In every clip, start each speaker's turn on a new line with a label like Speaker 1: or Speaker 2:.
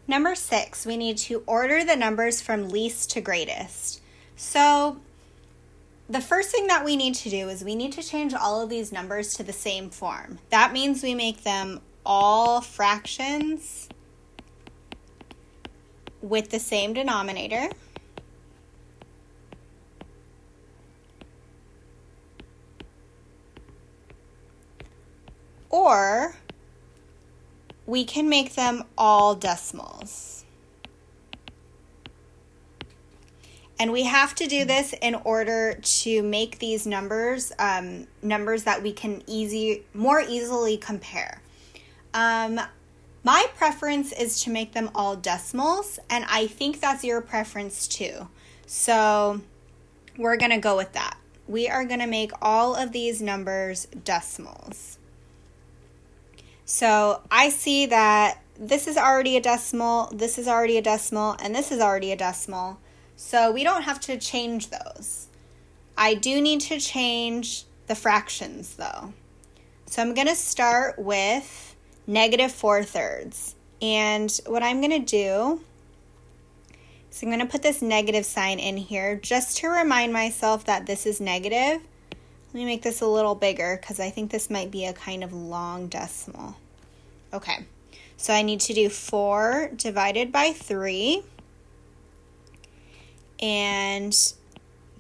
Speaker 1: Number 6, we need to order the numbers from least to greatest. So the first thing that we need to do is we need to change all of these numbers to the same form. That means we make them all fractions with the same denominator. Or we can make them all decimals. And we have to do this in order to make these numbers numbers that we can more easily compare. My preference is to make them all decimals, and I think that's your preference too. So we're going to go with that. We are going to make all of these numbers decimals. So I see that this is already a decimal, this is already a decimal, and this is already a decimal. So we don't have to change those. I do need to change the fractions though. So I'm going to start with -4/3. And what I'm going to do is I'm going to put this negative sign in here just to remind myself that this is negative. Let me make this a little bigger because I think this might be a kind of long decimal. Okay, so I need to do 4 divided by 3. And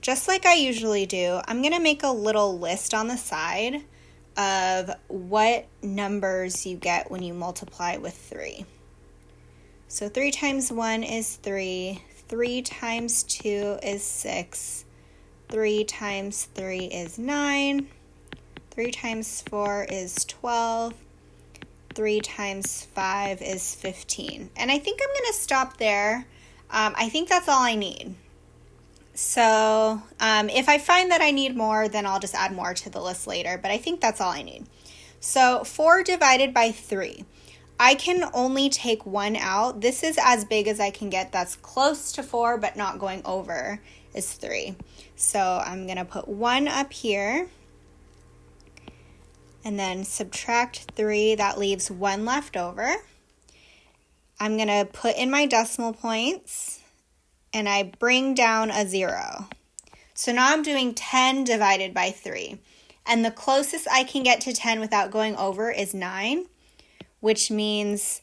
Speaker 1: just like I usually do, I'm going to make a little list on the side of what numbers you get when you multiply with 3. So 3 times 1 is 3, 3 times 2 is 6, 3 times 3 is 9, 3 times 4 is 12, 3 times 5 is 15. And I think I'm going to stop there. I think that's all I need. So if I find that I need more, then I'll just add more to the list later, but I think that's all I need. So 4 divided by 3. I can only take 1 out. This is as big as I can get. That's close to 4, but not going over is 3. So I'm going to put 1 up here and then subtract 3. That leaves 1 left over. I'm going to put in my decimal points and I bring down a 0. So now I'm doing 10 divided by 3. And the closest I can get to 10 without going over is 9, which means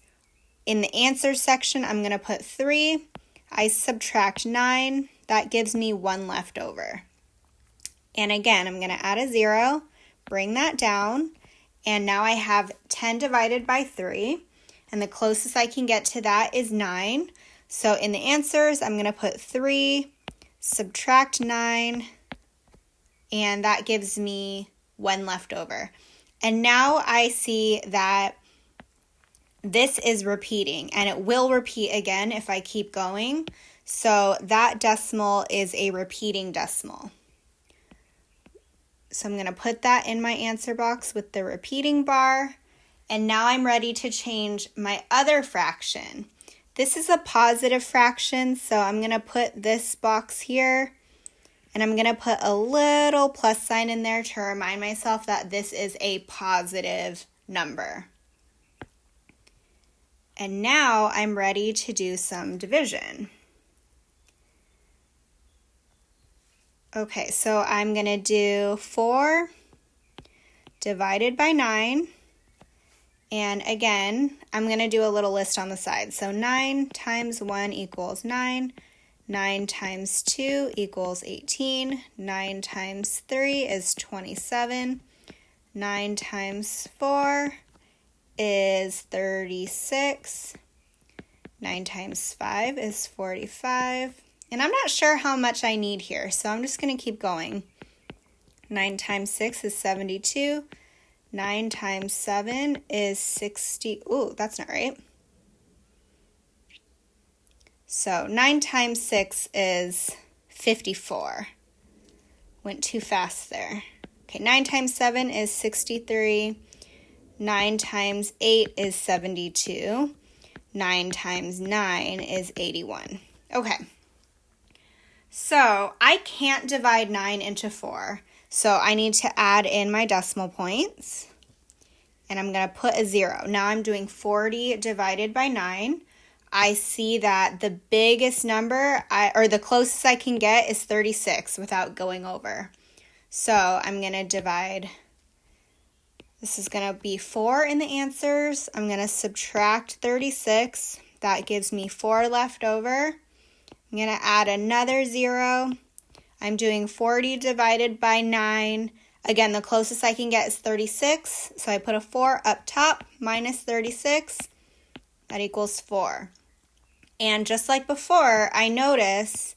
Speaker 1: in the answer section, I'm going to put 3. I subtract 9. That gives me 1 left over. And again, I'm going to add a 0, bring that down, and now I have 10 divided by 3. And the closest I can get to that is 9. So in the answers, I'm going to put 3, subtract 9, and that gives me 1 left over. And now I see that this is repeating, and it will repeat again if I keep going. So that decimal is a repeating decimal. So I'm going to put that in my answer box with the repeating bar. And now I'm ready to change my other fraction. This is a positive fraction, so I'm going to put this box here, and I'm going to put a little plus sign in there to remind myself that this is a positive number. And now I'm ready to do some division. Okay, so I'm going to do 4 divided by 9. And again, I'm going to do a little list on the side. So 9 times 1 equals 9. 9 times 2 equals 18. 9 times 3 is 27. 9 times 4 is 36. 9 times 5 is 45. And I'm not sure how much I need here, so I'm just going to keep going. 9 times 6 is 72. 9 times 7 is 60. Ooh, that's not right. So 9 times 6 is 54. Went too fast there. Okay, 9 times 7 is 63. 9 times 8 is 72. 9 times 9 is 81. Okay. So I can't divide 9 into 4. So I need to add in my decimal points. And I'm going to put a 0. Now I'm doing 40 divided by 9. I see that the biggest number, or the closest I can get, is 36 without going over. So I'm going to divide. This is going to be 4 in the answers. I'm going to subtract 36. That gives me 4 left over. I'm going to add another 0. I'm doing 40 divided by 9. Again, the closest I can get is 36. So I put a 4 up top, minus 36. That equals 4. And just like before, I notice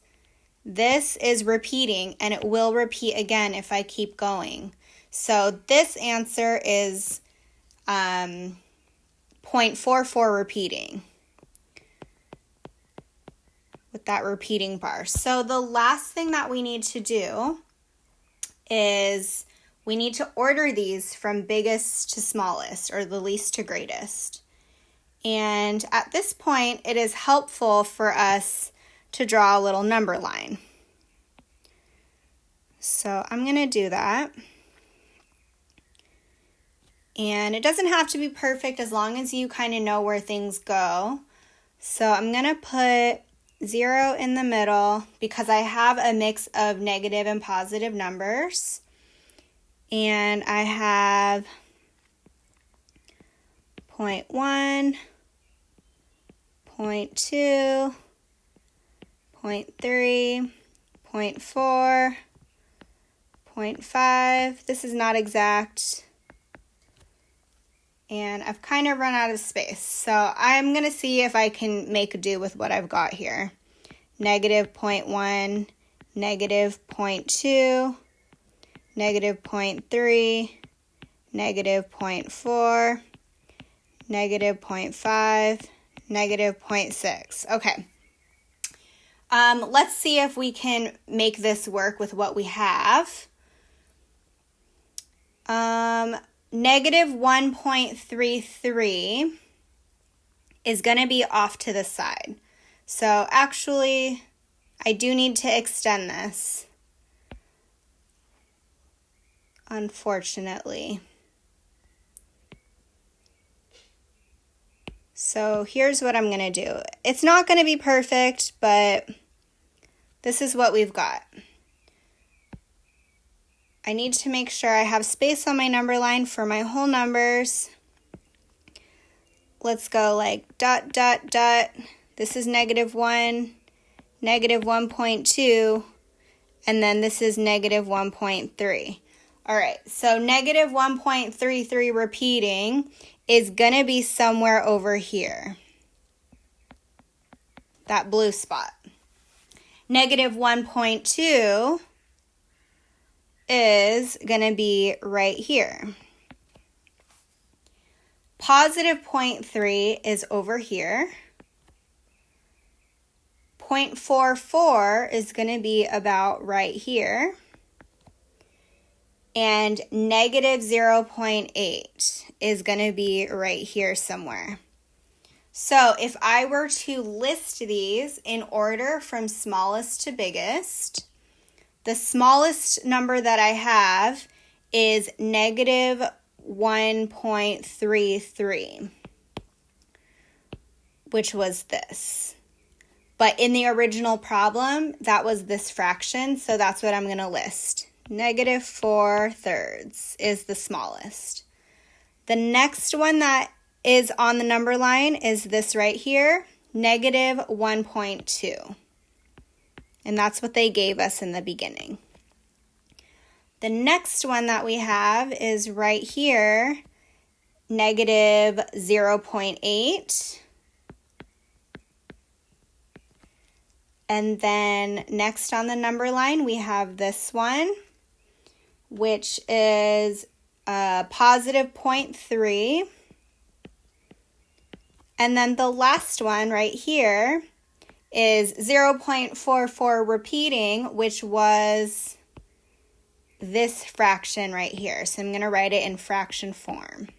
Speaker 1: this is repeating, and it will repeat again if I keep going. So this answer is 0.44 repeating, with that repeating bar. So the last thing that we need to do is we need to order these from biggest to smallest, or the least to greatest. And at this point, it is helpful for us to draw a little number line. So I'm going to do that. And it doesn't have to be perfect as long as you kind of know where things go. So I'm going to put 0 in the middle because I have a mix of negative and positive numbers. And I have 0.1, 0.2, 0.3, 0.4, 0.5. This is not exact. And I've kind of run out of space. So I'm going to see if I can make do with what I've got here. Negative 0.1, negative 0.2, negative 0.3, negative 0.4, negative 0.5, negative 0.6. Okay. Let's see if we can make this work with what we have. Negative 1.33 is going to be off to the side. So actually, I do need to extend this, unfortunately. So here's what I'm going to do. It's not going to be perfect, but this is what we've got. I need to make sure I have space on my number line for my whole numbers. Let's go like dot, dot, dot. This is negative 1, negative 1.2, and then this is negative 1.3. All right, so negative 1.33 repeating is going to be somewhere over here. That blue spot. Negative 1.2 is going to be right here. Positive 0.3 is over here. 0.44 is going to be about right here. And negative 0.8 is going to be right here somewhere. So if I were to list these in order from smallest to biggest, the smallest number that I have is negative 1.33, which was this. But in the original problem, that was this fraction, so that's what I'm going to list. Negative 4/3 is the smallest. The next one that is on the number line is this right here, negative 1.2. And that's what they gave us in the beginning. The next one that we have is right here, negative 0.8. And then next on the number line, we have this one, which is positive 0.3. And then the last one right here is 0.44 repeating, which was this fraction right here. So I'm going to write it in fraction form.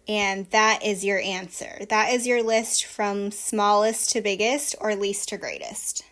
Speaker 1: And that is your answer. That is your list from smallest to biggest or least to greatest.